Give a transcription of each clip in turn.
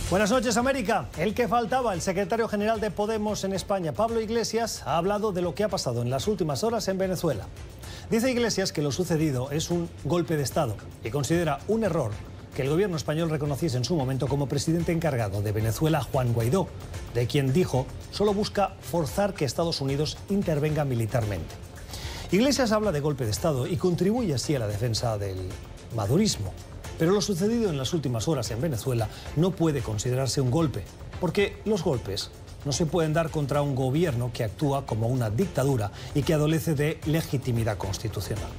Buenas noches, América. El que faltaba, el secretario general de Podemos en España, Pablo Iglesias, ha hablado de lo que ha pasado en las últimas horas en Venezuela. Dice Iglesias que lo sucedido es un golpe de Estado y considera un error que el gobierno español reconociese en su momento como presidente encargado de Venezuela, Juan Guaidó, de quien dijo solo busca forzar que Estados Unidos intervenga militarmente. Iglesias habla de golpe de Estado y contribuye así a la defensa del madurismo. Pero lo sucedido en las últimas horas en Venezuela no puede considerarse un golpe, porque los golpes no se pueden dar contra un gobierno que actúa como una dictadura y que adolece de legitimidad constitucional.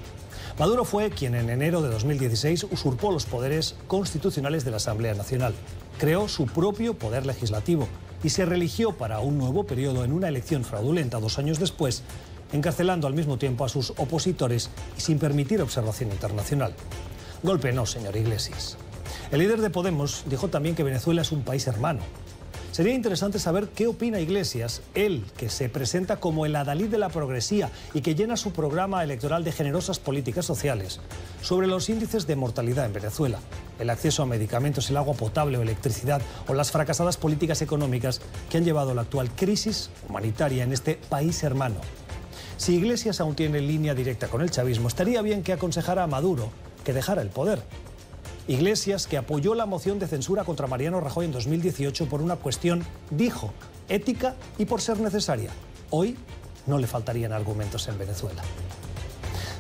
Maduro fue quien en enero de 2016 usurpó los poderes constitucionales de la Asamblea Nacional, creó su propio poder legislativo y se reeligió para un nuevo periodo en una elección fraudulenta 2 años después, encarcelando al mismo tiempo a sus opositores y sin permitir observación internacional. Golpe no, señor Iglesias. El líder de Podemos dijo también que Venezuela es un país hermano. Sería interesante saber qué opina Iglesias, él que se presenta como el adalid de la progresía y que llena su programa electoral de generosas políticas sociales, sobre los índices de mortalidad en Venezuela, el acceso a medicamentos, el agua potable o electricidad o las fracasadas políticas económicas que han llevado a la actual crisis humanitaria en este país hermano. Si Iglesias aún tiene línea directa con el chavismo, estaría bien que aconsejara a Maduro que dejara el poder. Iglesias, que apoyó la moción de censura contra Mariano Rajoy en 2018 por una cuestión, dijo, ética y por ser necesaria. Hoy no le faltarían argumentos en Venezuela.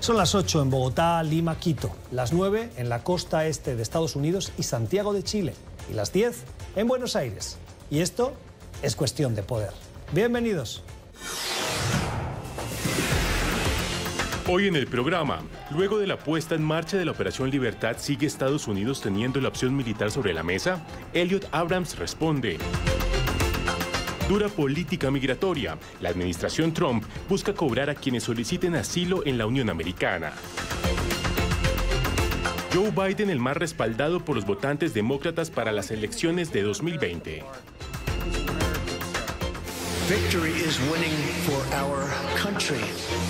Son las 8 en Bogotá, Lima, Quito, las 9 en la costa este de Estados Unidos y Santiago de Chile, y las 10 en Buenos Aires. Y esto es Cuestión de Poder. Bienvenidos. Hoy en el programa, luego de la puesta en marcha de la Operación Libertad, ¿sigue Estados Unidos teniendo la opción militar sobre la mesa? Elliot Abrams responde. Dura política migratoria. La administración Trump busca cobrar a quienes soliciten asilo en la Unión Americana. Joe Biden el más respaldado por los votantes demócratas para las elecciones de 2020. Victory is winning for our country.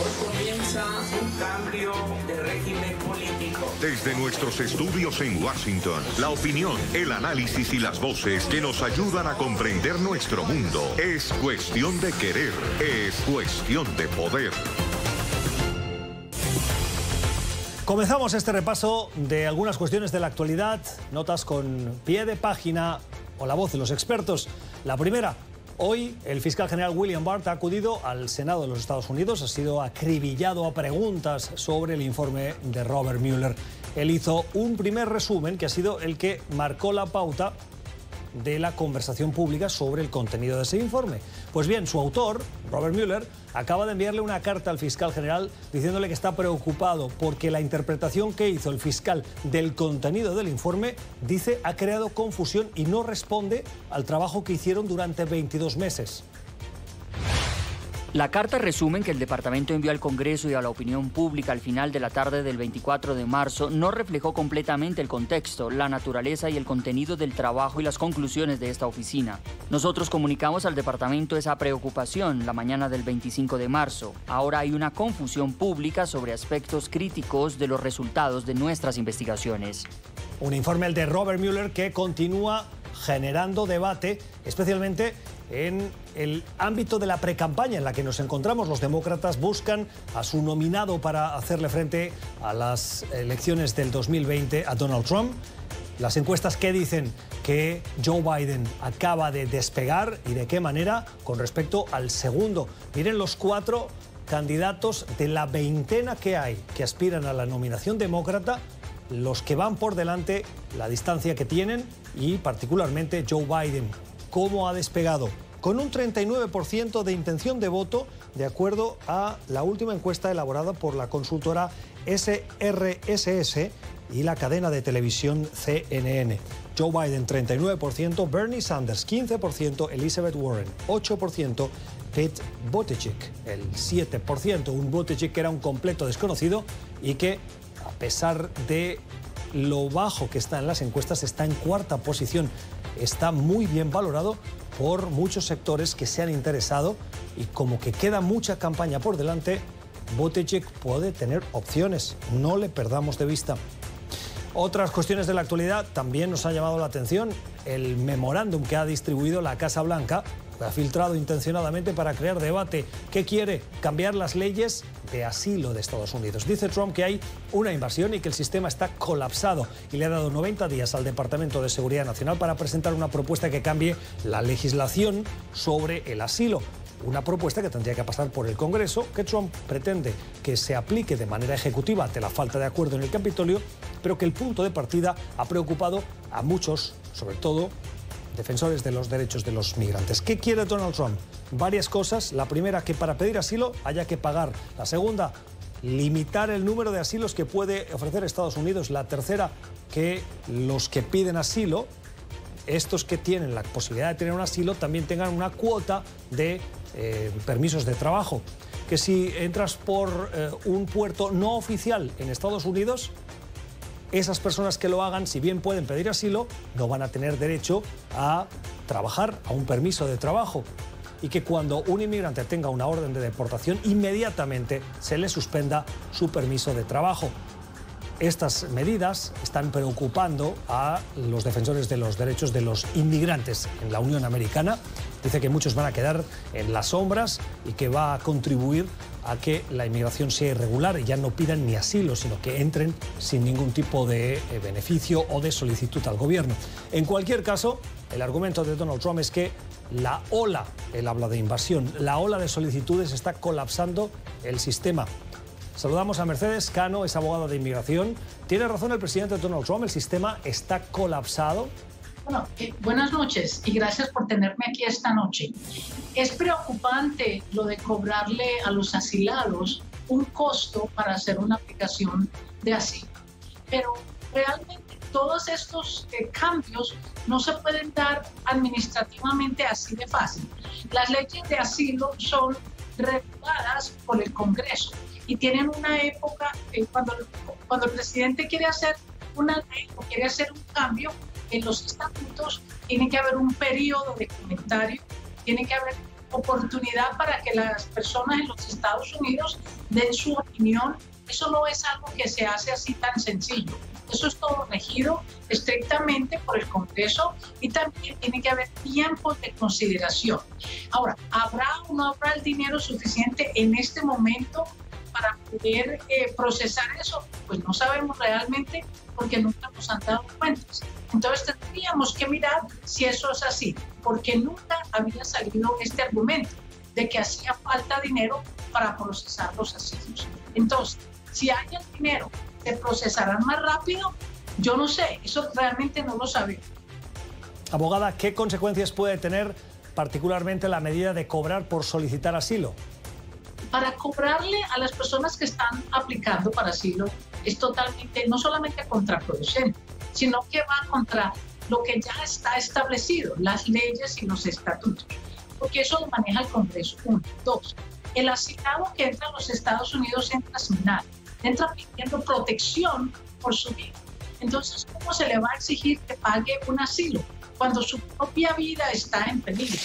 Hoy comienza un cambio de régimen político. Desde nuestros estudios en Washington, la opinión, el análisis y las voces que nos ayudan a comprender nuestro mundo. Es cuestión de querer, es cuestión de poder. Comenzamos este repaso de algunas cuestiones de la actualidad, notas con pie de página o la voz de los expertos. La primera. Hoy el fiscal general William Barr ha acudido al Senado de los Estados Unidos, ha sido acribillado a preguntas sobre el informe de Robert Mueller. Él hizo un primer resumen que ha sido el que marcó la pauta de la conversación pública sobre el contenido de ese informe. Pues bien, su autor, Robert Mueller, acaba de enviarle una carta al fiscal general diciéndole que está preocupado porque la interpretación que hizo el fiscal del contenido del informe, dice, ha creado confusión y no responde al trabajo que hicieron durante 22 meses. La carta resumen que el departamento envió al Congreso y a la opinión pública al final de la tarde del 24 de marzo no reflejó completamente el contexto, la naturaleza y el contenido del trabajo y las conclusiones de esta oficina. Nosotros comunicamos al departamento esa preocupación la mañana del 25 de marzo. Ahora hay una confusión pública sobre aspectos críticos de los resultados de nuestras investigaciones. Un informe, el de Robert Mueller, que continúa generando debate, especialmente en el ámbito de la precampaña en la que nos encontramos. Los demócratas buscan a su nominado para hacerle frente a las elecciones del 2020, a Donald Trump. Las encuestas que dicen que Joe Biden acaba de despegar y de qué manera con respecto al segundo. Miren los 4 candidatos de la veintena que hay que aspiran a la nominación demócrata, los que van por delante, la distancia que tienen y particularmente Joe Biden. ¿Cómo ha despegado? Con un 39% de intención de voto, de acuerdo a la última encuesta elaborada por la consultora SRSS y la cadena de televisión CNN. Joe Biden, 39%, Bernie Sanders, 15%, Elizabeth Warren, 8%, Pete Buttigieg, el 7%, un Buttigieg que era un completo desconocido y que, a pesar de lo bajo que está en las encuestas, está en 4ª posición. Está muy bien valorado por muchos sectores que se han interesado y como que queda mucha campaña por delante, Buttigieg puede tener opciones, no le perdamos de vista. Otras cuestiones de la actualidad también nos han llamado la atención. El memorándum que ha distribuido la Casa Blanca, que ha filtrado intencionadamente para crear debate. ¿Qué quiere? Cambiar las leyes de asilo de Estados Unidos. Dice Trump que hay una invasión y que el sistema está colapsado, y le ha dado 90 días al Departamento de Seguridad Nacional para presentar una propuesta que cambie la legislación sobre el asilo. Una propuesta que tendría que pasar por el Congreso, que Trump pretende que se aplique de manera ejecutiva ante la falta de acuerdo en el Capitolio, pero que el punto de partida ha preocupado a muchos, sobre todo defensores de los derechos de los migrantes. ¿Qué quiere Donald Trump? Varias cosas. La primera, que para pedir asilo haya que pagar. La segunda, limitar el número de asilos que puede ofrecer Estados Unidos. La tercera, que los que piden asilo, estos que tienen la posibilidad de tener un asilo, también tengan una cuota de permisos de trabajo. Que si entras por un puerto no oficial en Estados Unidos, esas personas que lo hagan, si bien pueden pedir asilo, no van a tener derecho a trabajar, a un permiso de trabajo. Y que cuando un inmigrante tenga una orden de deportación, inmediatamente se le suspenda su permiso de trabajo. Estas medidas están preocupando a los defensores de los derechos de los inmigrantes en la Unión Americana. Dice que muchos van a quedar en las sombras y que va a contribuir a que la inmigración sea irregular y ya no pidan ni asilo, sino que entren sin ningún tipo de beneficio o de solicitud al gobierno. En cualquier caso, el argumento de Donald Trump es que la ola, él habla de invasión, la ola de solicitudes está colapsando el sistema. Saludamos a Mercedes Cano, es abogada de inmigración. Tiene razón el presidente Donald Trump, el sistema está colapsado. Bueno, buenas noches y gracias por tenerme aquí esta noche. Es preocupante lo de cobrarle a los asilados un costo para hacer una aplicación de asilo, pero realmente todos estos cambios no se pueden dar administrativamente así de fácil. Las leyes de asilo son reguladas por el Congreso y tienen una época, cuando el presidente quiere hacer una ley o quiere hacer un cambio en los estatutos, tiene que haber un periodo de comentario, tiene que haber oportunidad para que las personas en los Estados Unidos den su opinión. Eso no es algo que se hace así tan sencillo. Eso es todo regido estrictamente por el Congreso y también tiene que haber tiempos de consideración. Ahora, ¿habrá o no habrá el dinero suficiente en este momento para poder procesar eso? Pues no sabemos realmente porque nunca nos han dado cuentas. Entonces tendríamos que mirar si eso es así, porque nunca había salido este argumento de que hacía falta dinero para procesar los asilos. Entonces, si hay el dinero, ¿se procesarán más rápido? Yo no sé, eso realmente no lo sabemos. Abogada, ¿qué consecuencias puede tener particularmente la medida de cobrar por solicitar asilo? Para cobrarle a las personas que están aplicando para asilo es totalmente, no solamente contraproducente, sino que va contra lo que ya está establecido, las leyes y los estatutos, porque eso lo maneja el Congreso. 1. 2. El asilado que entra a los Estados Unidos entra sin nada, entra pidiendo protección por su vida. Entonces, ¿cómo se le va a exigir que pague un asilo cuando su propia vida está en peligro?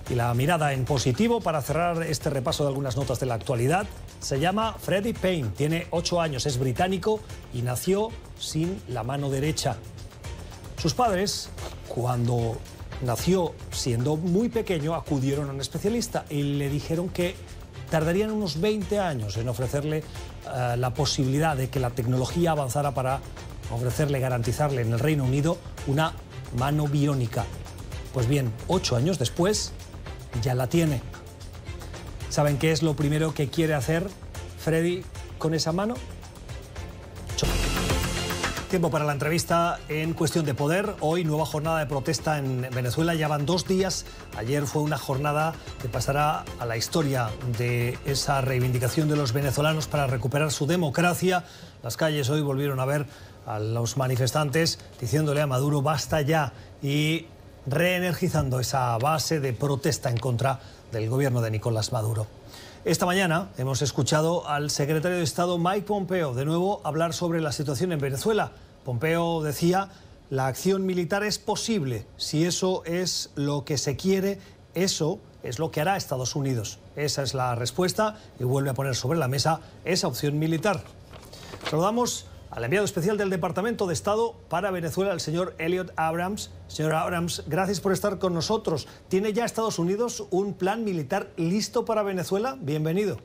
Y la mirada en positivo para cerrar este repaso de algunas notas de la actualidad se llama Freddie Payne, tiene 8 años, es británico y nació sin la mano derecha. Sus padres, cuando nació siendo muy pequeño, acudieron a un especialista y le dijeron que tardarían unos 20 años en ofrecerle la posibilidad de que la tecnología avanzara para ofrecerle, garantizarle en el Reino Unido una mano biónica. Pues bien, 8 años después ya la tiene. ¿Saben qué es lo primero que quiere hacer Freddie con esa mano? Tiempo para la entrevista en Cuestión de Poder. Hoy nueva jornada de protesta en Venezuela. Ya van 2 días. Ayer fue una jornada que pasará a la historia de esa reivindicación de los venezolanos para recuperar su democracia. Las calles hoy volvieron a ver a los manifestantes diciéndole a Maduro basta ya y reenergizando esa base de protesta en contra del gobierno de Nicolás Maduro. Esta mañana hemos escuchado al secretario de Estado Mike Pompeo de nuevo hablar sobre la situación en Venezuela. Pompeo decía, la acción militar es posible. Si eso es lo que se quiere, eso es lo que hará Estados Unidos. Esa es la respuesta y vuelve a poner sobre la mesa esa opción militar. Saludamos al enviado especial del Departamento de Estado para Venezuela, el señor Elliot Abrams. Señor Abrams, gracias por estar con nosotros. ¿Tiene ya Estados Unidos un plan militar listo para Venezuela? Bienvenido.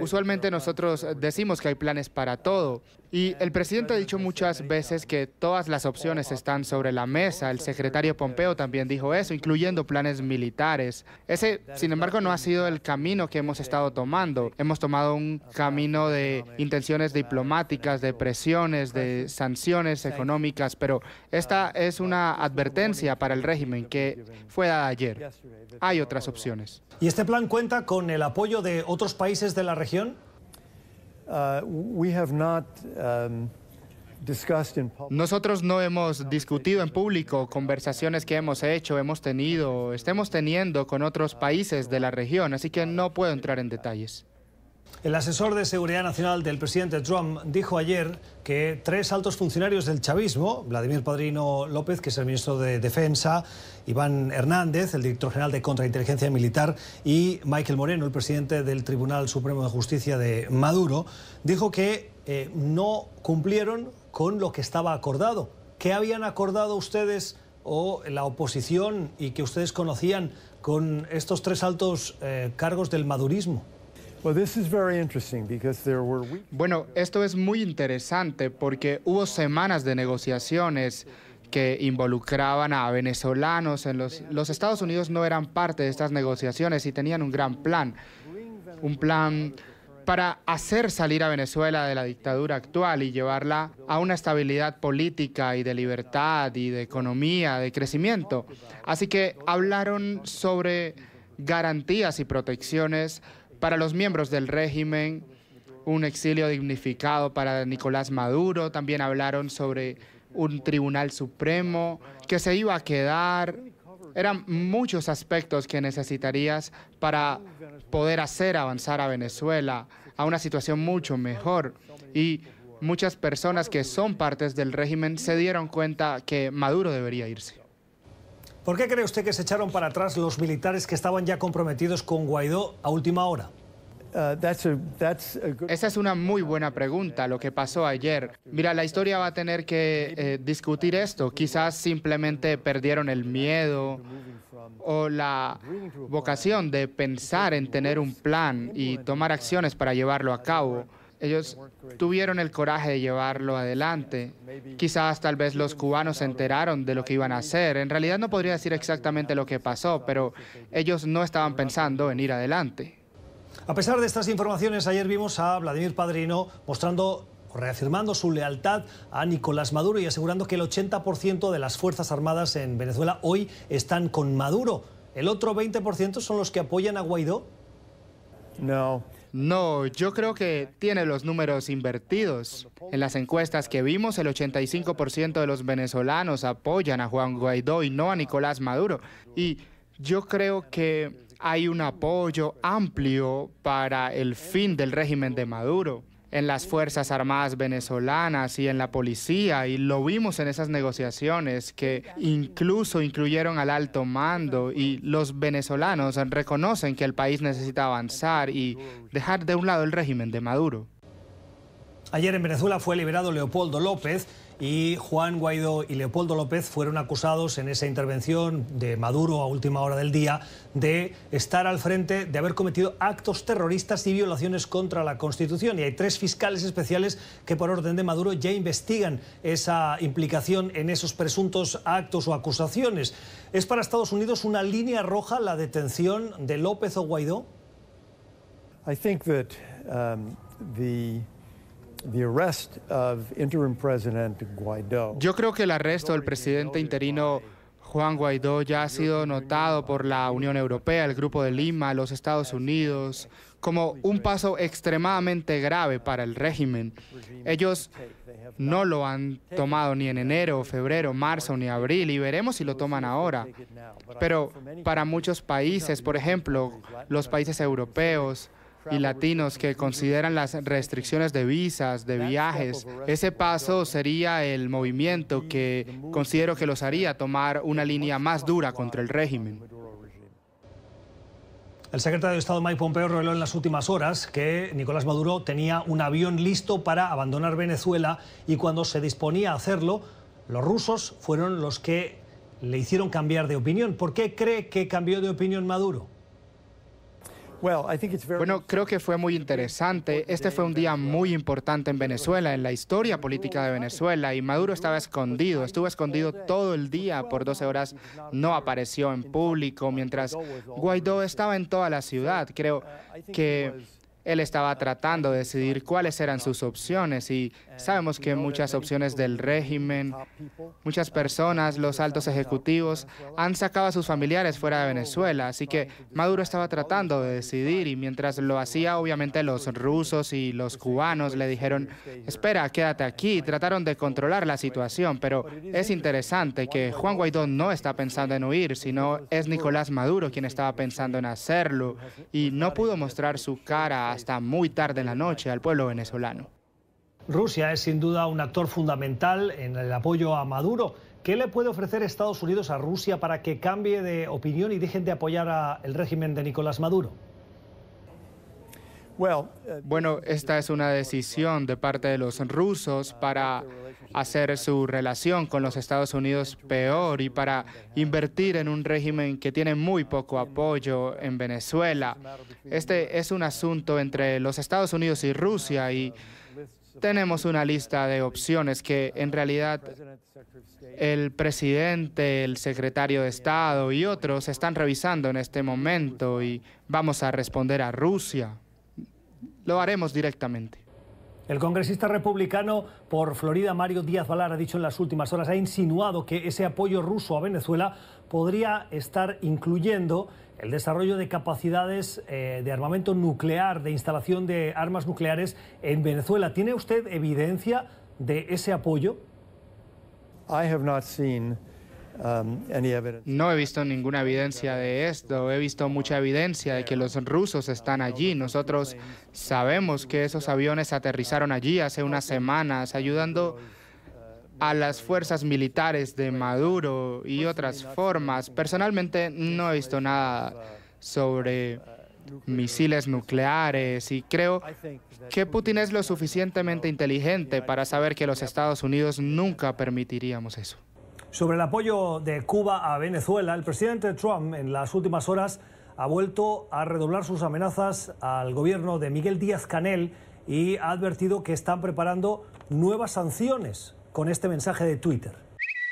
Usualmente nosotros decimos que hay planes para todo y el presidente ha dicho muchas veces que todas las opciones están sobre la mesa. El secretario Pompeo también dijo eso, incluyendo planes militares. Ese, sin embargo, no ha sido el camino que hemos estado tomando. Hemos tomado un camino de intenciones diplomáticas, de presiones, de sanciones económicas, pero esta es una advertencia para el régimen que fue dada ayer. Hay otras opciones. ¿Y este plan cuenta con el apoyo de otros países de la región? Nosotros no hemos discutido en público conversaciones que hemos hecho, estemos teniendo con otros países de la región, así que no puedo entrar en detalles. El asesor de Seguridad Nacional del presidente Trump dijo ayer que 3 altos funcionarios del chavismo, Vladimir Padrino López, que es el ministro de Defensa, Iván Hernández, el director general de Contrainteligencia Militar, y Michael Moreno, el presidente del Tribunal Supremo de Justicia de Maduro, dijo que no cumplieron con lo que estaba acordado. ¿Qué habían acordado ustedes o la oposición y que ustedes conocían con estos 3 altos cargos del madurismo? Bueno, esto es muy interesante porque hubo semanas de negociaciones que involucraban a venezolanos. Los Estados Unidos no eran parte de estas negociaciones y tenían un gran plan. Un plan para hacer salir a Venezuela de la dictadura actual y llevarla a una estabilidad política y de libertad y de economía, de crecimiento. Así que hablaron sobre garantías y protecciones para los miembros del régimen, un exilio dignificado para Nicolás Maduro. También hablaron sobre un tribunal supremo que se iba a quedar. Eran muchos aspectos que necesitarías para poder hacer avanzar a Venezuela a una situación mucho mejor. Y muchas personas que son partes del régimen se dieron cuenta que Maduro debería irse. ¿Por qué cree usted que se echaron para atrás los militares que estaban ya comprometidos con Guaidó a última hora? Esa es una muy buena pregunta, lo que pasó ayer. Mira, la historia va a tener que discutir esto. Quizás simplemente perdieron el miedo o la vocación de pensar en tener un plan y tomar acciones para llevarlo a cabo. Ellos tuvieron el coraje de llevarlo adelante. Quizás tal vez los cubanos se enteraron de lo que iban a hacer. En realidad no podría decir exactamente lo que pasó, pero ellos no estaban pensando en ir adelante. A pesar de estas informaciones, ayer vimos a Vladimir Padrino reafirmando su lealtad a Nicolás Maduro y asegurando que el 80% de las Fuerzas Armadas en Venezuela hoy están con Maduro. ¿El otro 20% son los que apoyan a Guaidó? No, yo creo que tiene los números invertidos. En las encuestas que vimos, el 85% de los venezolanos apoyan a Juan Guaidó y no a Nicolás Maduro. Y yo creo que hay un apoyo amplio para el fin del régimen de Maduro en las Fuerzas Armadas venezolanas y en la policía, y lo vimos en esas negociaciones que incluso incluyeron al alto mando, y los venezolanos reconocen que el país necesita avanzar y dejar de un lado el régimen de Maduro. Ayer en Venezuela fue liberado Leopoldo López y Juan Guaidó y Leopoldo López fueron acusados en esa intervención de Maduro a última hora del día de estar al frente de haber cometido actos terroristas y violaciones contra la Constitución. Y hay 3 fiscales especiales que por orden de Maduro ya investigan esa implicación en esos presuntos actos o acusaciones. ¿Es para Estados Unidos una línea roja la detención de López o Guaidó? I think that the arrest of interim President Guaidó. Yo creo que el arresto del presidente interino Juan Guaidó ya ha sido notado por la Unión Europea, el Grupo de Lima, los Estados Unidos, como un paso extremadamente grave para el régimen. Ellos no lo han tomado ni en enero, febrero, marzo ni abril, y veremos si lo toman ahora. Pero para muchos países, por ejemplo, los países europeos y latinos que consideran las restricciones de visas, de viajes, ese paso sería el movimiento que considero que los haría tomar una línea más dura contra el régimen. El secretario de Estado Mike Pompeo reveló en las últimas horas que Nicolás Maduro tenía un avión listo para abandonar Venezuela y cuando se disponía a hacerlo, los rusos fueron los que le hicieron cambiar de opinión. ¿Por qué cree que cambió de opinión Maduro? Bueno, creo que fue muy interesante. Este fue un día muy importante en Venezuela, en la historia política de Venezuela, y Maduro estaba escondido, estuvo escondido todo el día, por 12 horas no apareció en público, mientras Guaidó estaba en toda la ciudad. Creo que él estaba tratando de decidir cuáles eran sus opciones y sabemos que muchas opciones del régimen, muchas personas, los altos ejecutivos, han sacado a sus familiares fuera de Venezuela. Así que Maduro estaba tratando de decidir y mientras lo hacía, obviamente los rusos y los cubanos le dijeron, espera, quédate aquí. Trataron de controlar la situación, pero es interesante que Juan Guaidó no está pensando en huir, sino es Nicolás Maduro quien estaba pensando en hacerlo y no pudo mostrar su cara hasta muy tarde en la noche al pueblo venezolano. Rusia es sin duda un actor fundamental en el apoyo a Maduro. ¿Qué le puede ofrecer Estados Unidos a Rusia para que cambie de opinión y dejen de apoyar al régimen de Nicolás Maduro? Bueno, esta es una decisión de parte de los rusos para hacer su relación con los Estados Unidos peor y para invertir en un régimen que tiene muy poco apoyo en Venezuela. Este es un asunto entre los Estados Unidos y Rusia y tenemos una lista de opciones que en realidad el presidente, el secretario de Estado y otros están revisando en este momento y vamos a responder a Rusia. Lo haremos directamente. El congresista republicano por Florida, Mario Díaz-Balart, ha dicho en las últimas horas, ha insinuado que ese apoyo ruso a Venezuela podría estar incluyendo el desarrollo de capacidades de armamento nuclear, de instalación de armas nucleares en Venezuela. ¿Tiene usted evidencia de ese apoyo? No he visto ninguna evidencia de esto. He visto mucha evidencia de que los rusos están allí. Nosotros sabemos que esos aviones aterrizaron allí hace unas semanas, ayudando a las fuerzas militares de Maduro y otras formas. Personalmente no he visto nada sobre misiles nucleares y creo que Putin es lo suficientemente inteligente para saber que los Estados Unidos nunca permitiríamos eso. Sobre el apoyo de Cuba a Venezuela, el presidente Trump en las últimas horas ha vuelto a redoblar sus amenazas al gobierno de Miguel Díaz-Canel y ha advertido que están preparando nuevas sanciones con este mensaje de Twitter.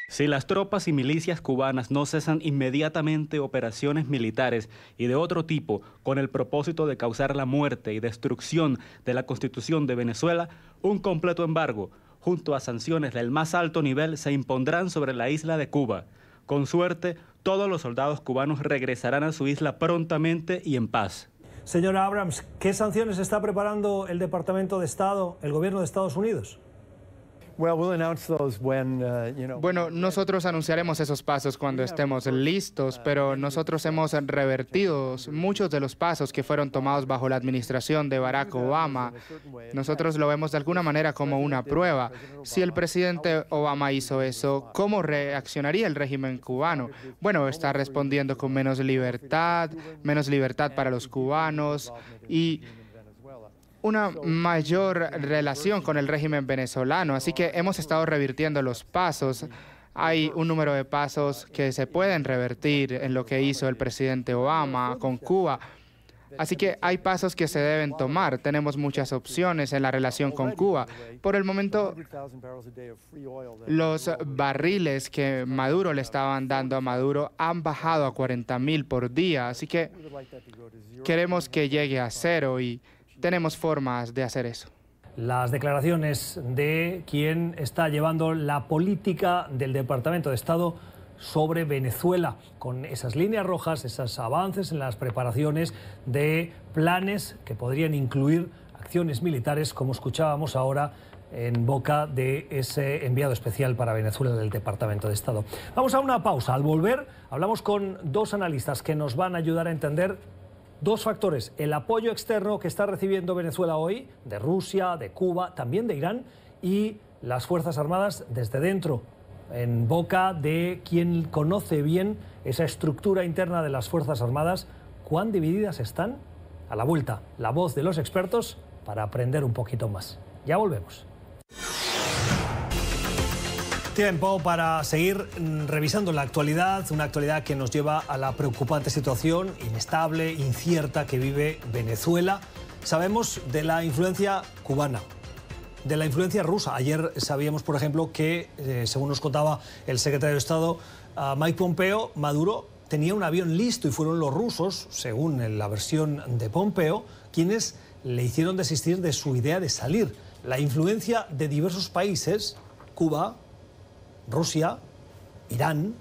Si las tropas y milicias cubanas no cesan inmediatamente operaciones militares y de otro tipo con el propósito de causar la muerte y destrucción de la Constitución de Venezuela, un completo embargo junto a sanciones del más alto nivel se impondrán sobre la isla de Cuba. Con suerte, todos los soldados cubanos regresarán a su isla prontamente y en paz. Señora Abrams, ¿qué sanciones está preparando el Departamento de Estado, el gobierno de Estados Unidos? Bueno, nosotros anunciaremos esos pasos cuando estemos listos, pero nosotros hemos revertido muchos de los pasos que fueron tomados bajo la administración de Barack Obama. Nosotros lo vemos de alguna manera como una prueba. Si el presidente Obama hizo eso, ¿cómo reaccionaría el régimen cubano? Bueno, está respondiendo con menos libertad para los cubanos y una mayor relación con el régimen venezolano, así que hemos estado revirtiendo los pasos. Hay un número de pasos que se pueden revertir en lo que hizo el presidente Obama con Cuba. Así que hay pasos que se deben tomar. Tenemos muchas opciones en la relación con Cuba. Por el momento, los barriles que Maduro le estaban dando a Maduro han bajado a 40,000 por día. Así que queremos que llegue a cero y tenemos formas de hacer eso. Las declaraciones de quien está llevando la política del Departamento de Estado sobre Venezuela, con esas líneas rojas, esos avances en las preparaciones de planes que podrían incluir acciones militares, como escuchábamos ahora en boca de ese enviado especial para Venezuela del Departamento de Estado. Vamos a una pausa. Al volver, hablamos con dos analistas que nos van a ayudar a entender dos factores: el apoyo externo que está recibiendo Venezuela hoy, de Rusia, de Cuba, también de Irán, y las Fuerzas Armadas desde dentro, en boca de quien conoce bien esa estructura interna de las Fuerzas Armadas, cuán divididas están. A la vuelta, la voz de los expertos para aprender un poquito más. Ya volvemos. Tiempo para seguir revisando la actualidad, una actualidad que nos lleva a la preocupante situación inestable, incierta que vive Venezuela. Sabemos de la influencia cubana, de la influencia rusa. Ayer sabíamos, por ejemplo, que, según nos contaba el secretario de Estado, Mike Pompeo, Maduro tenía un avión listo y fueron los rusos, según la versión de Pompeo, quienes le hicieron desistir de su idea de salir. La influencia de diversos países, Cuba, Rusia, Irán,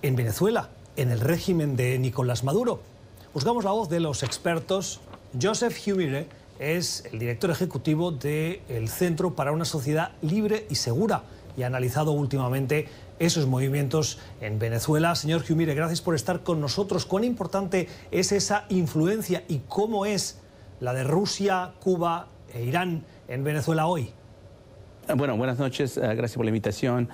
en Venezuela, en el régimen de Nicolás Maduro. Buscamos la voz de los expertos. Joseph Humire es el director ejecutivo del Centro para una Sociedad Libre y Segura y ha analizado últimamente esos movimientos en Venezuela. Señor Humire, gracias por estar con nosotros. ¿Cuán importante es esa influencia y cómo es la de Rusia, Cuba e Irán en Venezuela hoy? Bueno, buenas noches, gracias por la invitación.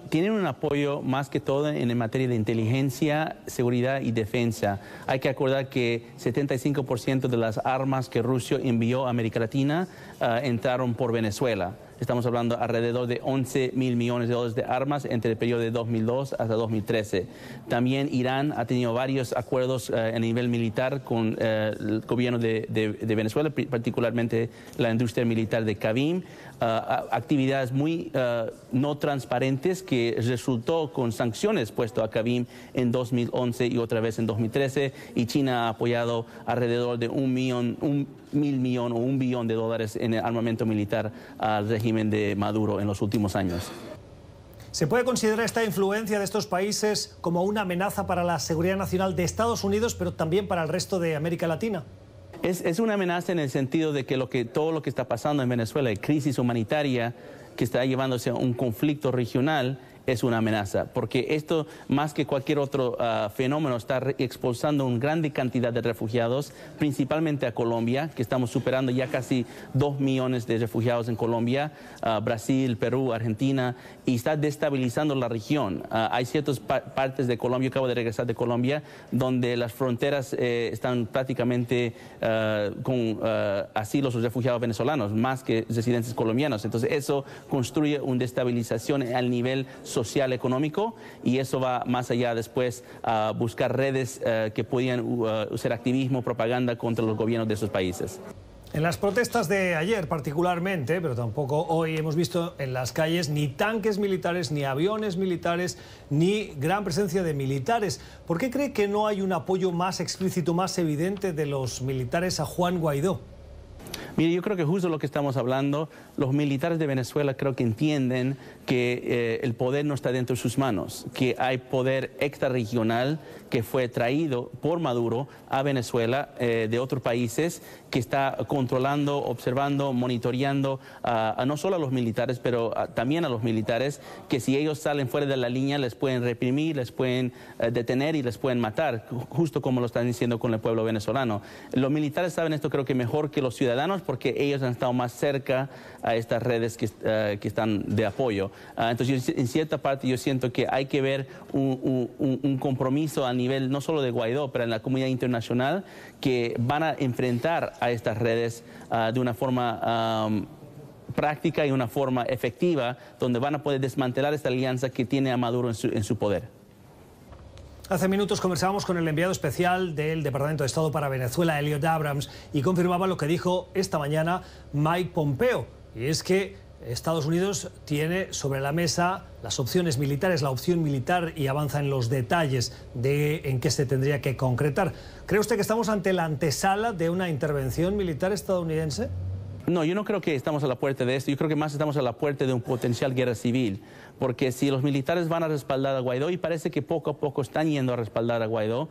Tienen un apoyo más que todo en materia de inteligencia, seguridad y defensa. Hay que acordar que 75% de las armas que Rusia envió a América Latina entraron por Venezuela. Estamos hablando alrededor de 11.000 millones de dólares de armas entre el periodo de 2002 hasta 2013. También Irán ha tenido varios acuerdos a nivel militar con el gobierno de Venezuela, particularmente la industria militar de Kavim. Actividades muy no transparentes que resultó con sanciones puestas a Kavim en 2011 y otra vez en 2013. Y China ha apoyado alrededor de $1 billón de dólares en el armamento militar al régimen de Maduro en los últimos años. ¿Se puede considerar esta influencia de estos países como una amenaza para la seguridad nacional de Estados Unidos, pero también para el resto de América Latina? Es una amenaza en el sentido de que todo lo que está pasando en Venezuela, la crisis humanitaria que está llevándose a un conflicto regional, es una amenaza, porque esto, más que cualquier otro fenómeno, está expulsando una gran cantidad de refugiados, principalmente a Colombia, que estamos superando ya casi 2 millones de refugiados en Colombia, Brasil, Perú, Argentina, y está destabilizando la región. Hay ciertas partes de Colombia, acabo de regresar de Colombia, donde las fronteras están prácticamente con asilos los refugiados venezolanos, más que residentes colombianos. Entonces eso construye una destabilización al nivel social, económico, y eso va más allá después a buscar redes que podían usar activismo, propaganda contra los gobiernos de esos países. En las protestas de ayer particularmente, pero tampoco hoy, hemos visto en las calles ni tanques militares, ni aviones militares, ni gran presencia de militares. ¿Por qué cree que no hay un apoyo más explícito, más evidente de los militares a Juan Guaidó? Mire, yo creo que justo lo que estamos hablando, los militares de Venezuela creo que entienden que el poder no está dentro de sus manos, que hay poder extrarregional que fue traído por Maduro a Venezuela de otros países, que está controlando, observando, monitoreando no solo a los militares, pero también a los militares, que si ellos salen fuera de la línea les pueden reprimir, les pueden detener y les pueden matar, justo como lo están diciendo con el pueblo venezolano. Los militares saben esto creo que mejor que los ciudadanos, porque ellos han estado más cerca a estas redes que están de apoyo. Entonces, en cierta parte yo siento que hay que ver un compromiso a nivel no solo de Guaidó, pero en la comunidad internacional, que van a enfrentar a estas redes de una forma práctica y una forma efectiva, donde van a poder desmantelar esta alianza que tiene a Maduro en su poder. Hace minutos conversábamos con el enviado especial del Departamento de Estado para Venezuela, Elliot Abrams, y confirmaba lo que dijo esta mañana Mike Pompeo, y es que Estados Unidos tiene sobre la mesa las opciones militares, la opción militar, y avanza en los detalles de en qué se tendría que concretar. ¿Cree usted que estamos ante la antesala de una intervención militar estadounidense? No, yo no creo que estamos a la puerta de esto. Yo creo que más estamos a la puerta de una potencial guerra civil. Porque si los militares van a respaldar a Guaidó, y parece que poco a poco están yendo a respaldar a Guaidó,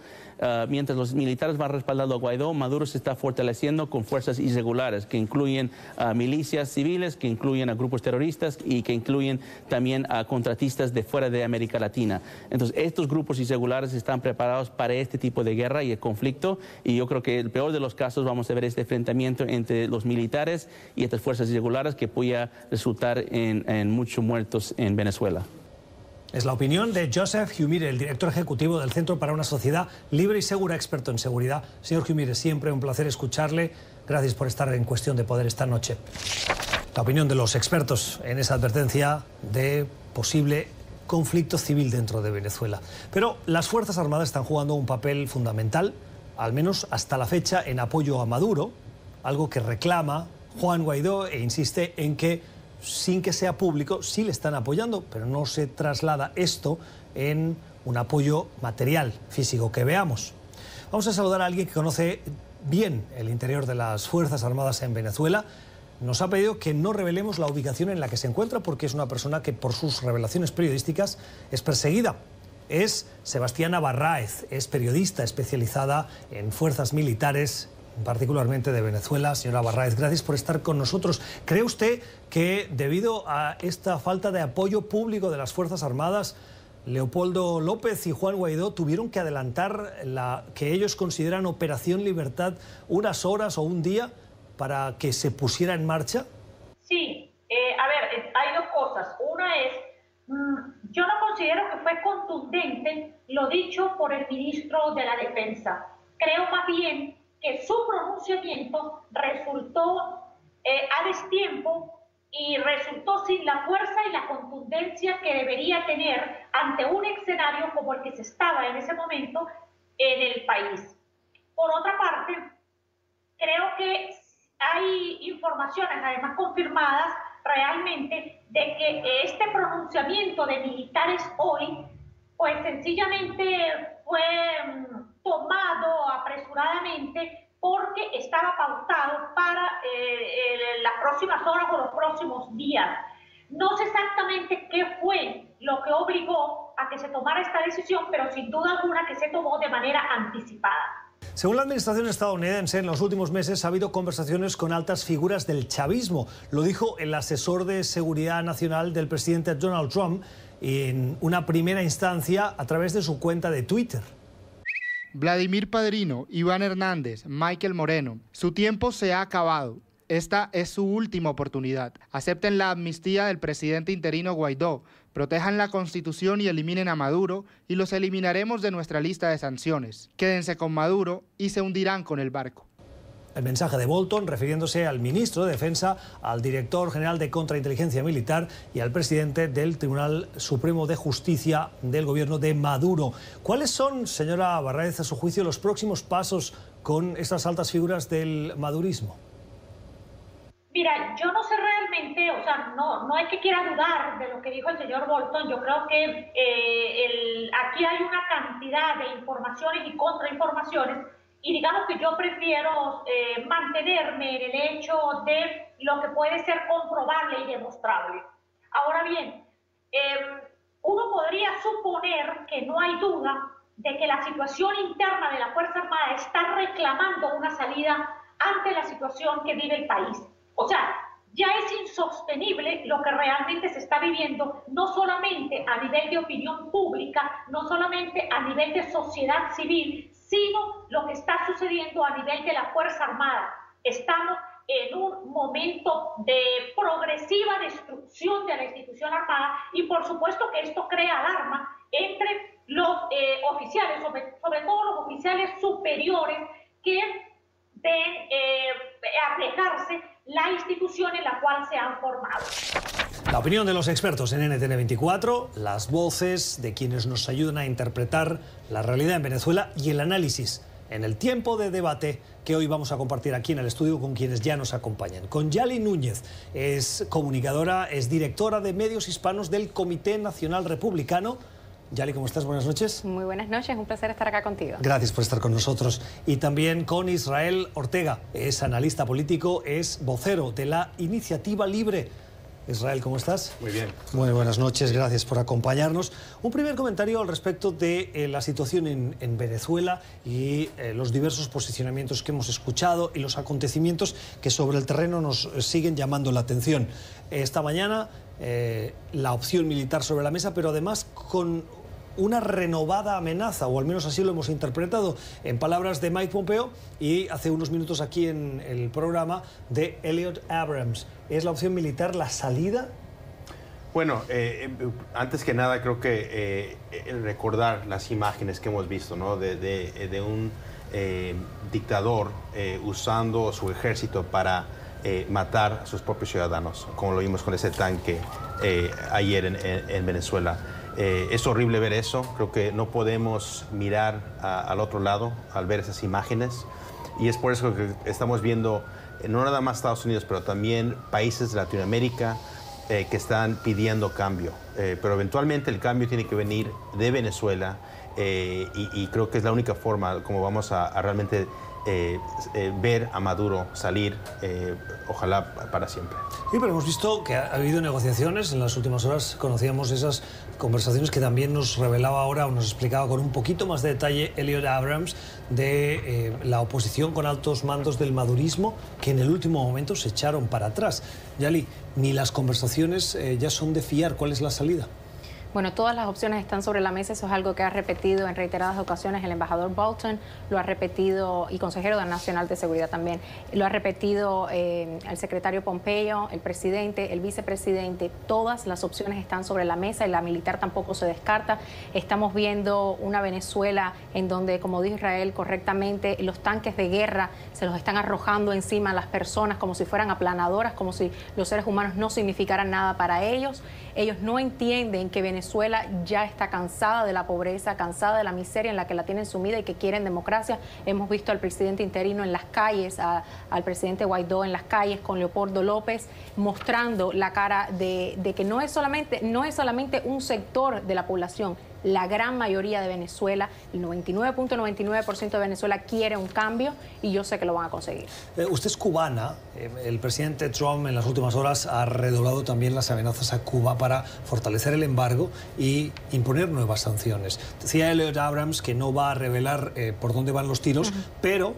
mientras los militares van respaldando a Guaidó, Maduro se está fortaleciendo con fuerzas irregulares, que incluyen milicias civiles, que incluyen a grupos terroristas y que incluyen también a contratistas de fuera de América Latina. Entonces, estos grupos irregulares están preparados para este tipo de guerra y el conflicto, y yo creo que el peor de los casos vamos a ver este enfrentamiento entre los militares y estas fuerzas irregulares que pueda resultar en muchos muertos en Venezuela. Es la opinión de Joseph Humire, el director ejecutivo del Centro para una Sociedad Libre y Segura, experto en seguridad. Señor Humire, siempre un placer escucharle. Gracias por estar en Cuestión de Poder esta noche. La opinión de los expertos en esa advertencia de posible conflicto civil dentro de Venezuela. Pero las Fuerzas Armadas están jugando un papel fundamental, al menos hasta la fecha, en apoyo a Maduro, algo que reclama Juan Guaidó e insiste en que, sin que sea público, sí le están apoyando, pero no se traslada esto en un apoyo material, físico, que veamos. Vamos a saludar a alguien que conoce bien el interior de las Fuerzas Armadas en Venezuela. Nos ha pedido que no revelemos la ubicación en la que se encuentra porque es una persona que por sus revelaciones periodísticas es perseguida. Es Sebastiana Barráez, es periodista especializada en fuerzas militares, particularmente de Venezuela. Señora Barráez, gracias por estar con nosotros. ¿Cree usted que debido a esta falta de apoyo público de las Fuerzas Armadas, Leopoldo López y Juan Guaidó tuvieron que adelantar la que ellos consideran Operación Libertad unas horas o un día para que se pusiera en marcha? Sí, hay dos cosas. Una es, yo no considero que fue contundente lo dicho por el ministro de la Defensa. Creo más bien que su pronunciamiento resultó a destiempo y resultó sin la fuerza y la contundencia que debería tener ante un escenario como el que se estaba en ese momento en el país. Por otra parte, creo que hay informaciones, además confirmadas realmente, de que este pronunciamiento de militares hoy, pues sencillamente fue tomado apresuradamente porque estaba pautado para las próximas horas o los próximos días. No sé exactamente qué fue lo que obligó a que se tomara esta decisión, pero sin duda alguna que se tomó de manera anticipada. Según la administración estadounidense, en los últimos meses ha habido conversaciones con altas figuras del chavismo. Lo dijo el asesor de seguridad nacional del presidente Donald Trump en una primera instancia a través de su cuenta de Twitter. Vladimir Padrino, Iván Hernández, Michael Moreno, su tiempo se ha acabado. Esta es su última oportunidad. Acepten la amnistía del presidente interino Guaidó, protejan la Constitución y eliminen a Maduro y los eliminaremos de nuestra lista de sanciones. Quédense con Maduro y se hundirán con el barco. El mensaje de Bolton refiriéndose al ministro de Defensa, al director general de Contrainteligencia Militar y al presidente del Tribunal Supremo de Justicia del gobierno de Maduro. ¿Cuáles son, señora Barráez, a su juicio, los próximos pasos con estas altas figuras del madurismo? Mira, yo no sé realmente, o sea, no hay que quiera dudar de lo que dijo el señor Bolton. Yo creo que aquí hay una cantidad de informaciones y contrainformaciones y digamos que yo prefiero mantenerme en el hecho de lo que puede ser comprobable y demostrable. Ahora bien, uno podría suponer que no hay duda de que la situación interna de la Fuerza Armada está reclamando una salida ante la situación que vive el país. O sea, ya es insostenible lo que realmente se está viviendo, no solamente a nivel de opinión pública, no solamente a nivel de sociedad civil, sino lo que está sucediendo a nivel de la Fuerza Armada. Estamos en un momento de progresiva destrucción de la institución armada y por supuesto que esto crea alarma entre los oficiales, sobre todo los oficiales superiores que ven alejarse la institución en la cual se han formado. La opinión de los expertos en NTN 24, las voces de quienes nos ayudan a interpretar la realidad en Venezuela y el análisis en el tiempo de debate que hoy vamos a compartir aquí en el estudio con quienes ya nos acompañan. Con Yali Núñez, es comunicadora, es directora de medios hispanos del Comité Nacional Republicano. Yali, ¿cómo estás? Buenas noches. Muy buenas noches, un placer estar acá contigo. Gracias por estar con nosotros. Y también con Israel Ortega, es analista político, es vocero de la Iniciativa Libre. Israel, ¿cómo estás? Muy bien. Muy buenas noches, gracias por acompañarnos. Un primer comentario al respecto de la situación en Venezuela y los diversos posicionamientos que hemos escuchado y los acontecimientos que sobre el terreno nos siguen llamando la atención. Esta mañana la opción militar sobre la mesa, pero además con una renovada amenaza, o al menos así lo hemos interpretado, en palabras de Mike Pompeo y hace unos minutos aquí en el programa de Elliot Abrams. ¿Es la opción militar la salida? Bueno, antes que nada creo que recordar las imágenes que hemos visto, ¿no? de un dictador usando su ejército para matar a sus propios ciudadanos, como lo vimos con ese tanque ayer en Venezuela. Es horrible ver eso. Creo que no podemos mirar al otro lado al ver esas imágenes, y es por eso que estamos viendo no nada más Estados Unidos, pero también países de Latinoamérica que están pidiendo cambio. Pero eventualmente el cambio tiene que venir de Venezuela, y creo que es la única forma como vamos a realmente ver a Maduro salir, ojalá para siempre. Sí, pero hemos visto que ha habido negociaciones. En las últimas horas conocíamos esas conversaciones que también nos revelaba ahora, o nos explicaba con un poquito más de detalle Elliot Abrams, de la oposición con altos mandos del madurismo, que en el último momento se echaron para atrás. Yali, ni las conversaciones ya son de fiar. ¿Cuál es la salida? Bueno, todas las opciones están sobre la mesa. Eso es algo que ha repetido en reiteradas ocasiones el embajador Bolton, lo ha repetido, y consejero nacional de seguridad también, lo ha repetido el secretario Pompeo, el presidente, el vicepresidente. Todas las opciones están sobre la mesa, y la militar tampoco se descarta. Estamos viendo una Venezuela en donde, como dijo Israel correctamente, los tanques de guerra se los están arrojando encima a las personas como si fueran aplanadoras, como si los seres humanos no significaran nada para ellos. Ellos no entienden que Venezuela ya está cansada de la pobreza, cansada de la miseria en la que la tienen sumida, y que quieren democracia. Hemos visto al presidente interino en las calles, al presidente Guaidó en las calles con Leopoldo López, mostrando la cara de que no es solamente un sector de la población. La gran mayoría de Venezuela, el 99.99% de Venezuela quiere un cambio, y yo sé que lo van a conseguir. Usted es cubana. El presidente Trump en las últimas horas ha redoblado también las amenazas a Cuba para fortalecer el embargo y imponer nuevas sanciones. Decía Elliot Abrams que no va a revelar por dónde van los tiros, pero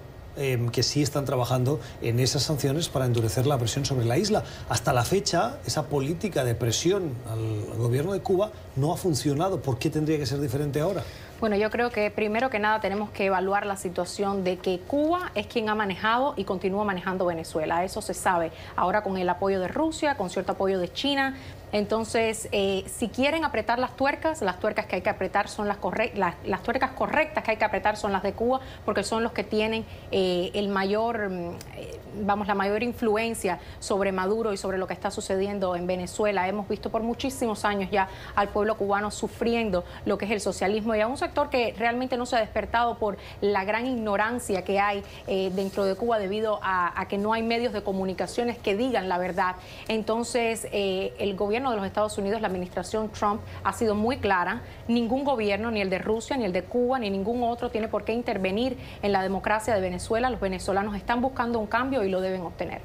que sí están trabajando en esas sanciones para endurecer la presión sobre la isla. Hasta la fecha, esa política de presión al gobierno de Cuba no ha funcionado. ¿Por qué tendría que ser diferente ahora? Bueno, yo creo que primero que nada tenemos que evaluar la situación de que Cuba es quien ha manejado y continúa manejando Venezuela. Eso se sabe. Ahora con el apoyo de Rusia, con cierto apoyo de China. Entonces, si quieren apretar las tuercas que hay que apretar son las tuercas correctas que hay que apretar son las de Cuba, porque son los que tienen la mayor influencia sobre Maduro y sobre lo que está sucediendo en Venezuela. Hemos visto por muchísimos años ya al pueblo cubano sufriendo lo que es el socialismo, y a un sector que realmente no se ha despertado por la gran ignorancia que hay dentro de Cuba debido a que no hay medios de comunicaciones que digan la verdad. Entonces, el gobierno de los Estados Unidos, la administración Trump, ha sido muy clara. Ningún gobierno, ni el de Rusia, ni el de Cuba, ni ningún otro tiene por qué intervenir en la democracia de Venezuela. Los venezolanos están buscando un cambio y lo deben obtener.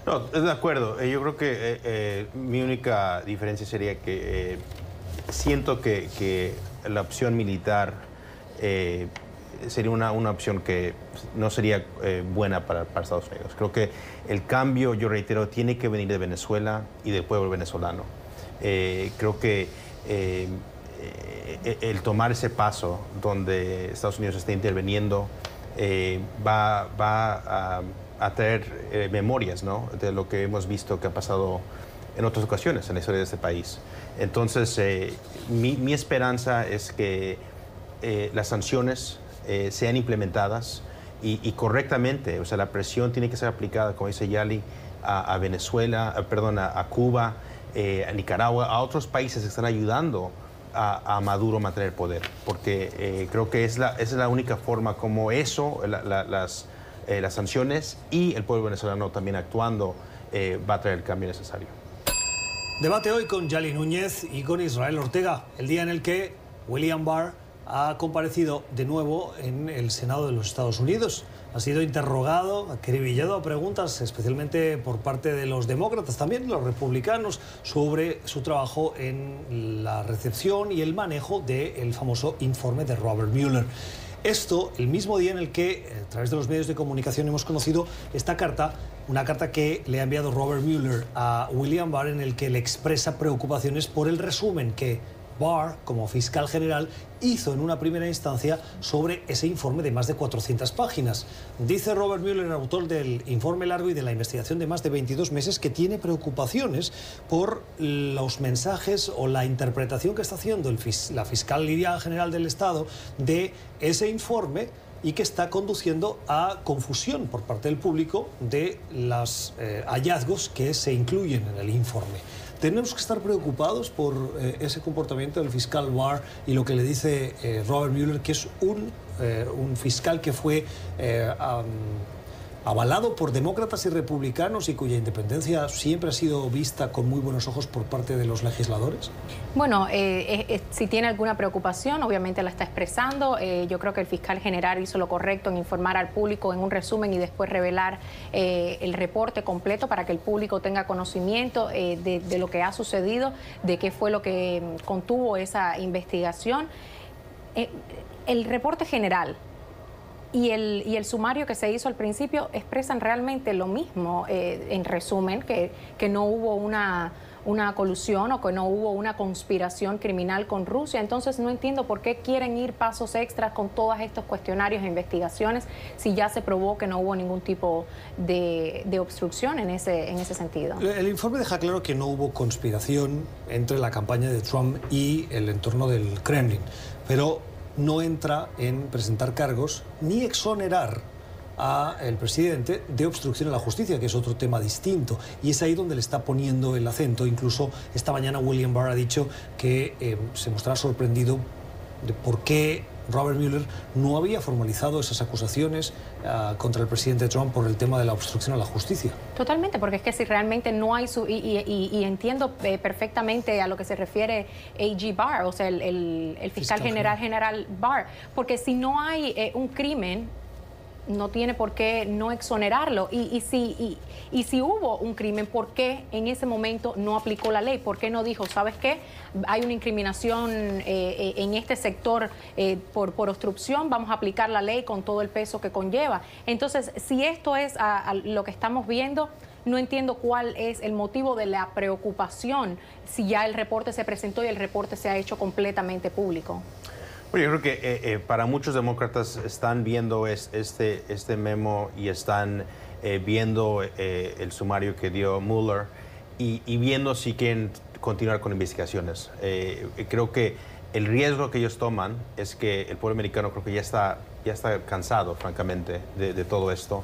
No, estoy de acuerdo. Yo creo que mi única diferencia sería que siento que la opción militar sería una opción que no sería buena para Estados Unidos. Creo que el cambio, yo reitero, tiene que venir de Venezuela y del pueblo venezolano. Creo que el tomar ese paso donde Estados Unidos está interviniendo va a traer memorias, ¿no?, de lo que hemos visto que ha pasado en otras ocasiones en la historia de este país. Entonces, mi esperanza es que las sanciones sean implementadas y correctamente. O sea, la presión tiene que ser aplicada, como dice Yali, a Venezuela, a Cuba, a Nicaragua, a otros países que están ayudando a Maduro a mantener el poder, porque creo que esa es la única forma como las sanciones y el pueblo venezolano también actuando va a traer el cambio necesario. Debate hoy con Yali Núñez y con Israel Ortega, el día en el que William Barr ha comparecido de nuevo en el Senado de los Estados Unidos. Ha sido interrogado, acribillado a preguntas, especialmente por parte de los demócratas, también los republicanos, sobre su trabajo en la recepción y el manejo del famoso informe de Robert Mueller. Esto, el mismo día en el que, a través de los medios de comunicación, hemos conocido esta carta, una carta que le ha enviado Robert Mueller a William Barr, en el que le expresa preocupaciones por el resumen que Barr, como fiscal general, hizo en una primera instancia sobre ese informe de más de 400 páginas. Dice Robert Mueller, autor del informe largo y de la investigación de más de 22 meses, que tiene preocupaciones por los mensajes o la interpretación que está haciendo la Fiscalía General del Estado de ese informe, y que está conduciendo a confusión por parte del público de los hallazgos que se incluyen en el informe. ¿Tenemos que estar preocupados por ese comportamiento del fiscal Barr y lo que le dice Robert Mueller, que es un fiscal que fue avalado por demócratas y republicanos y cuya independencia siempre ha sido vista con muy buenos ojos por parte de los legisladores? Bueno, si tiene alguna preocupación, obviamente la está expresando. Yo creo que el fiscal general hizo lo correcto en informar al público en un resumen y después revelar el reporte completo para que el público tenga conocimiento de lo que ha sucedido, de qué fue lo que contuvo esa investigación. El reporte general y el sumario que se hizo al principio expresan realmente lo mismo, en resumen, que no hubo una colusión o que no hubo una conspiración criminal con Rusia. Entonces no entiendo por qué quieren ir pasos extras con todos estos cuestionarios e investigaciones si ya se probó que no hubo ningún tipo de obstrucción en ese sentido. El informe deja claro que no hubo conspiración entre la campaña de Trump y el entorno del Kremlin, pero no entra en presentar cargos ni exonerar al presidente de obstrucción a la justicia, que es otro tema distinto, y es ahí donde le está poniendo el acento. Incluso esta mañana William Barr ha dicho que se mostrará sorprendido de por qué Robert Mueller no había formalizado esas acusaciones contra el presidente Trump por el tema de la obstrucción a la justicia. Totalmente, porque es que si realmente no hay y entiendo perfectamente a lo que se refiere A.G. Barr, o sea, el fiscal general Barr, porque si no hay un crimen, no tiene por qué no exonerarlo. Y si hubo un crimen, ¿por qué en ese momento no aplicó la ley? ¿Por qué no dijo, ¿sabes qué? Hay una incriminación en este sector por obstrucción, vamos a aplicar la ley con todo el peso que conlleva? Entonces, si esto es a lo que estamos viendo, no entiendo cuál es el motivo de la preocupación si ya el reporte se presentó y el reporte se ha hecho completamente público. Bueno, yo creo que para muchos demócratas están viendo este memo y están viendo el sumario que dio Mueller y viendo si quieren continuar con investigaciones. Creo que el riesgo que ellos toman es que el pueblo americano creo que ya está cansado, francamente, de todo esto,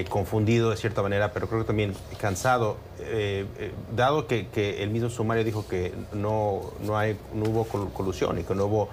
confundido de cierta manera, pero creo que también cansado, dado que el mismo sumario dijo que no hubo colusión y que no hubo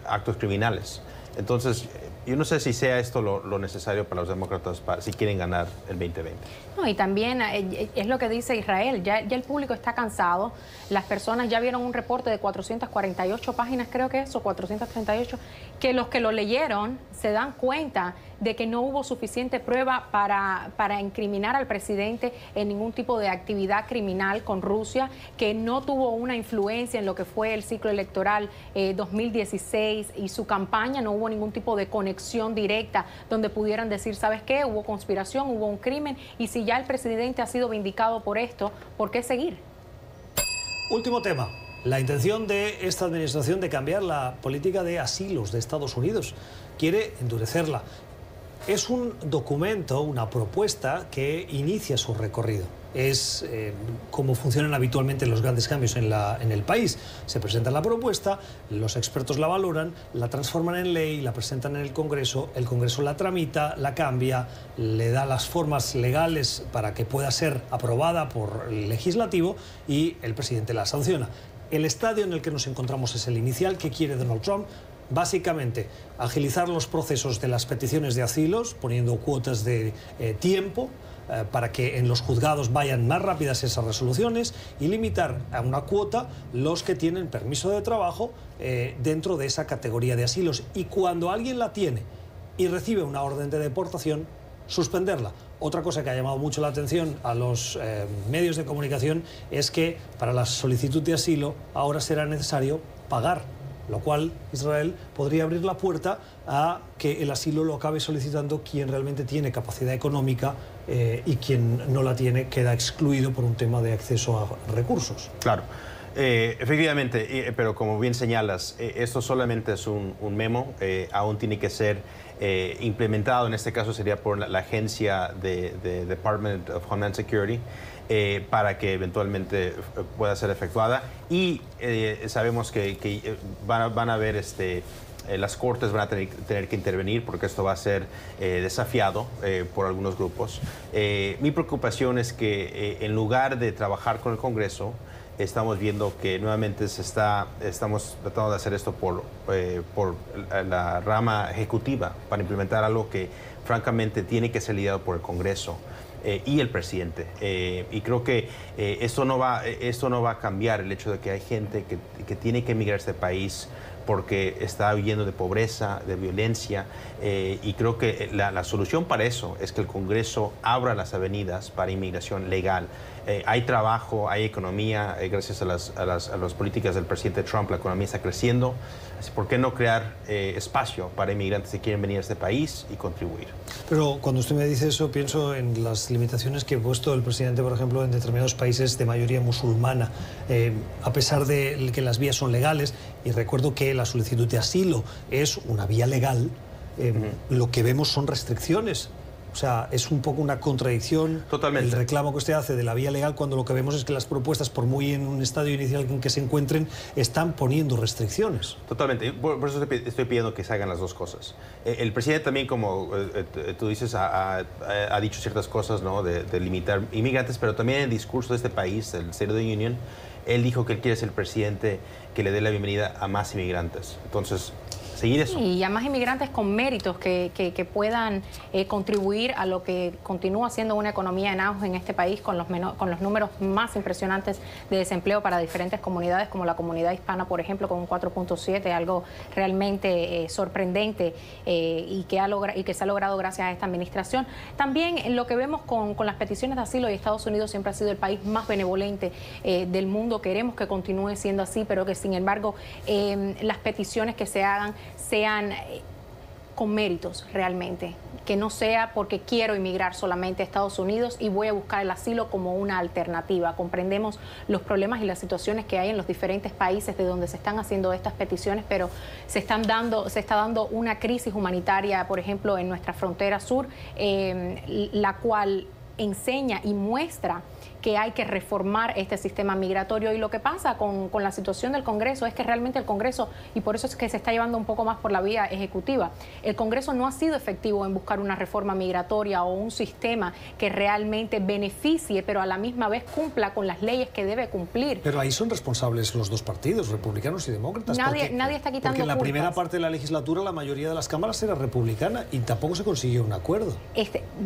actos criminales. Entonces, yo no sé si sea esto lo necesario para los demócratas si quieren ganar el 2020. No, y también es lo que dice Israel, ya el público está cansado, las personas ya vieron un reporte de 448 páginas, creo que es, o 438, que los que lo leyeron se dan cuenta de que no hubo suficiente prueba para incriminar al presidente en ningún tipo de actividad criminal con Rusia, que no tuvo una influencia en lo que fue el ciclo electoral 2016 y su campaña, no hubo ningún tipo de conexión directa donde pudieran decir, ¿sabes qué? Hubo conspiración, hubo un crimen, y si ya el presidente ha sido vindicado por esto, ¿por qué seguir? Último tema. La intención de esta administración de cambiar la política de asilos de Estados Unidos. Quiere endurecerla. Es un documento, una propuesta que inicia su recorrido. Es como funcionan habitualmente los grandes cambios en el país. Se presenta la propuesta, los expertos la valoran, la transforman en ley, la presentan en el Congreso la tramita, la cambia, le da las formas legales para que pueda ser aprobada por el legislativo y el presidente la sanciona. El estadio en el que nos encontramos es el inicial. ¿Qué quiere Donald Trump? Básicamente, agilizar los procesos de las peticiones de asilos, poniendo cuotas de tiempo para que en los juzgados vayan más rápidas esas resoluciones, y limitar a una cuota los que tienen permiso de trabajo dentro de esa categoría de asilos. Y cuando alguien la tiene y recibe una orden de deportación, suspenderla. Otra cosa que ha llamado mucho la atención a los medios de comunicación es que para la solicitud de asilo ahora será necesario pagar, lo cual Israel podría abrir la puerta a que el asilo lo acabe solicitando quien realmente tiene capacidad económica y quien no la tiene queda excluido por un tema de acceso a recursos. Claro. Efectivamente, pero como bien señalas, esto solamente es un memo, aún tiene que ser implementado, en este caso sería por la agencia de Department of Homeland Security, para que eventualmente pueda ser efectuada. Y sabemos que van a haber las cortes van a tener que intervenir porque esto va a ser desafiado por algunos grupos. Mi preocupación es que en lugar de trabajar con el Congreso, estamos viendo que nuevamente estamos tratando de hacer esto por la rama ejecutiva para implementar algo que francamente tiene que ser liderado por el Congreso y el presidente. Y creo que esto no va a cambiar el hecho de que hay gente que tiene que emigrar a este país porque está huyendo de pobreza, de violencia, y creo que la solución para eso es que el Congreso abra las avenidas para inmigración legal. Hay trabajo, hay economía, gracias a las políticas del presidente Trump, la economía está creciendo. Así, ¿por qué no crear espacio para inmigrantes que quieren venir a este país y contribuir? Pero cuando usted me dice eso, pienso en las limitaciones que ha puesto el presidente, por ejemplo, en determinados países de mayoría musulmana, a pesar de que las vías son legales, y recuerdo que la solicitud de asilo es una vía legal, lo que vemos son restricciones. O sea, es un poco una contradicción. Totalmente. El reclamo que usted hace de la vía legal cuando lo que vemos es que las propuestas, por muy en un estadio inicial en que se encuentren, están poniendo restricciones. Totalmente. Por eso estoy pidiendo que se hagan las dos cosas. El presidente también, como tú dices, ha dicho ciertas cosas, ¿no? de limitar inmigrantes, pero también en el discurso de este país, el State of the Union, él dijo que él quiere ser el presidente que le dé la bienvenida a más inmigrantes. Entonces, seguir eso. Y a más inmigrantes con méritos que puedan contribuir a lo que continúa siendo una economía en auge en este país con los números más impresionantes de desempleo para diferentes comunidades, como la comunidad hispana, por ejemplo, con un 4.7, algo realmente sorprendente y que se ha logrado gracias a esta administración. También lo que vemos con las peticiones de asilo, y Estados Unidos siempre ha sido el país más benevolente del mundo. Queremos que continúe siendo así, pero que sin embargo las peticiones que se hagan sean con méritos realmente, que no sea porque quiero inmigrar solamente a Estados Unidos y voy a buscar el asilo como una alternativa. Comprendemos los problemas y las situaciones que hay en los diferentes países de donde se están haciendo estas peticiones, pero se está dando una crisis humanitaria, por ejemplo, en nuestra frontera sur, la cual enseña y muestra que hay que reformar este sistema migratorio. Y lo que pasa con la situación del Congreso es que realmente el Congreso, y por eso es que se está llevando un poco más por la vía ejecutiva, el Congreso no ha sido efectivo en buscar una reforma migratoria o un sistema que realmente beneficie, pero a la misma vez cumpla con las leyes que debe cumplir. Pero ahí son responsables los dos partidos, republicanos y demócratas. Nadie está quitando porque en la culpas. primera parte de la legislatura la mayoría de las cámaras era republicana y tampoco se consiguió un acuerdo.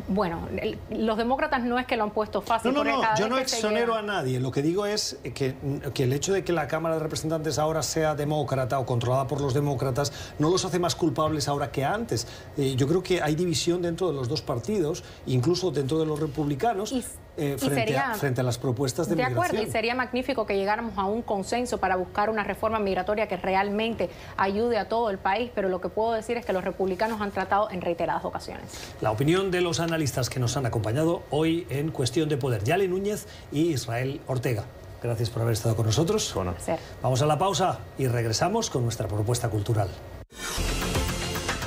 Bueno, los demócratas no es que lo han puesto fácil. No, yo no exonero a nadie. Lo que digo es que el hecho de que la Cámara de Representantes ahora sea demócrata o controlada por los demócratas no los hace más culpables ahora que antes. Yo creo que hay división dentro de los dos partidos, incluso dentro de los republicanos, frente a las propuestas de migración. De acuerdo, y sería magnífico que llegáramos a un consenso para buscar una reforma migratoria que realmente ayude a todo el país, pero lo que puedo decir es que los republicanos han tratado en reiteradas ocasiones. La opinión de los analistas que nos han acompañado hoy en Cuestión de Poder, Yali Núñez y Israel Ortega. Gracias por haber estado con nosotros. Bueno. Vamos a la pausa y regresamos con nuestra propuesta cultural.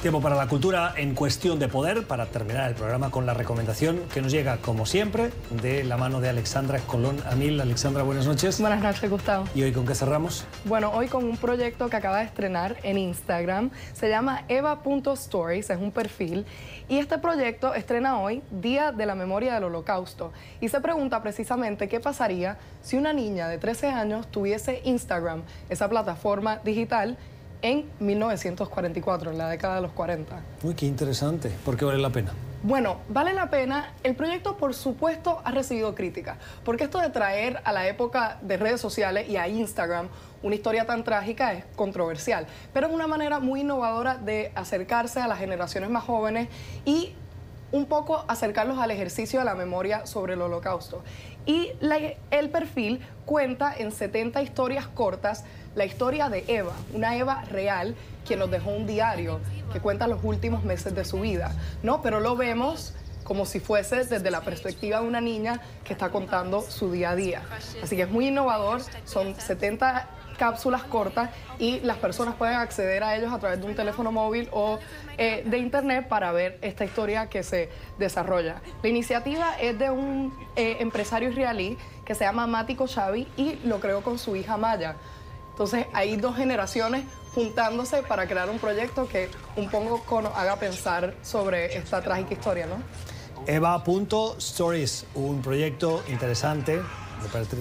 Tiempo para la cultura en Cuestión de Poder, para terminar el programa con la recomendación que nos llega, como siempre, de la mano de Alexandra Colón Amil. Alexandra, buenas noches. Buenas noches, Gustavo. ¿Y hoy con qué cerramos? Bueno, hoy con un proyecto que acaba de estrenar en Instagram. Se llama eva.stories, es un perfil. Y este proyecto estrena hoy, Día de la Memoria del Holocausto. Y se pregunta precisamente qué pasaría si una niña de 13 años tuviese Instagram, esa plataforma digital, en 1944, en la década de los 40. Uy, qué interesante. ¿Por qué vale la pena? Bueno, vale la pena. El proyecto, por supuesto, ha recibido críticas, porque esto de traer a la época de redes sociales y a Instagram una historia tan trágica es controversial, pero es una manera muy innovadora de acercarse a las generaciones más jóvenes y un poco acercarlos al ejercicio de la memoria sobre el Holocausto. Y el perfil cuenta en 70 historias cortas la historia de Eva, una Eva real, quien nos dejó un diario que cuenta los últimos meses de su vida, ¿no? Pero lo vemos como si fuese desde la perspectiva de una niña que está contando su día a día. Así que es muy innovador, son 70 cápsulas cortas y las personas pueden acceder a ellos a través de un teléfono móvil o de internet para ver esta historia que se desarrolla. La iniciativa es de un empresario israelí que se llama Mati Kochavi y lo creó con su hija Maya. Entonces hay dos generaciones juntándose para crear un proyecto que un poco nos haga pensar sobre esta trágica historia, ¿no? Eva.stories, un proyecto interesante,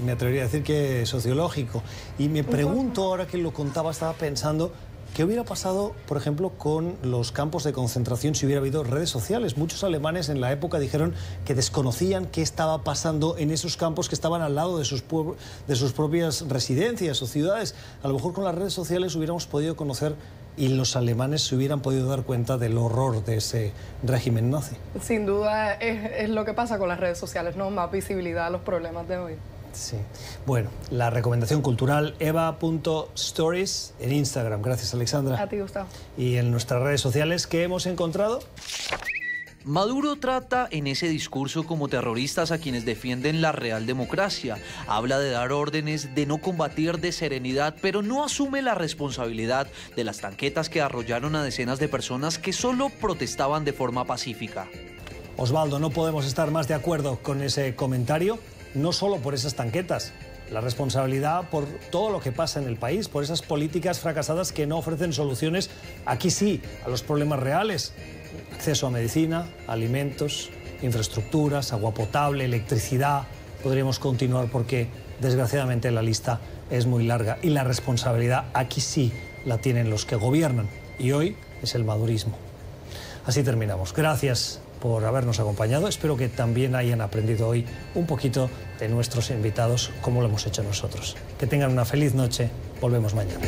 me atrevería a decir que sociológico. Y me pregunto, ahora que lo contaba, estaba pensando, ¿qué hubiera pasado, por ejemplo, con los campos de concentración si hubiera habido redes sociales? Muchos alemanes en la época dijeron que desconocían qué estaba pasando en esos campos que estaban al lado de sus propias residencias o ciudades. A lo mejor con las redes sociales hubiéramos podido conocer y los alemanes se hubieran podido dar cuenta del horror de ese régimen nazi. Sin duda es lo que pasa con las redes sociales, ¿no? Más visibilidad a los problemas de hoy. Sí. Bueno, la recomendación cultural eva.stories en Instagram. Gracias, Alexandra. A ti, Gustavo. Y en nuestras redes sociales, ¿qué hemos encontrado? Maduro trata en ese discurso como terroristas a quienes defienden la real democracia. Habla de dar órdenes de no combatir de serenidad, pero no asume la responsabilidad de las tanquetas que arrollaron a decenas de personas que solo protestaban de forma pacífica. Osvaldo, no podemos estar más de acuerdo con ese comentario, no solo por esas tanquetas. La responsabilidad por todo lo que pasa en el país, por esas políticas fracasadas que no ofrecen soluciones, aquí sí, a los problemas reales. Acceso a medicina, alimentos, infraestructuras, agua potable, electricidad. Podríamos continuar porque, desgraciadamente, la lista es muy larga. Y la responsabilidad aquí sí la tienen los que gobiernan. Y hoy es el madurismo. Así terminamos. Gracias por habernos acompañado. Espero que también hayan aprendido hoy un poquito de nuestros invitados, como lo hemos hecho nosotros. Que tengan una feliz noche. Volvemos mañana.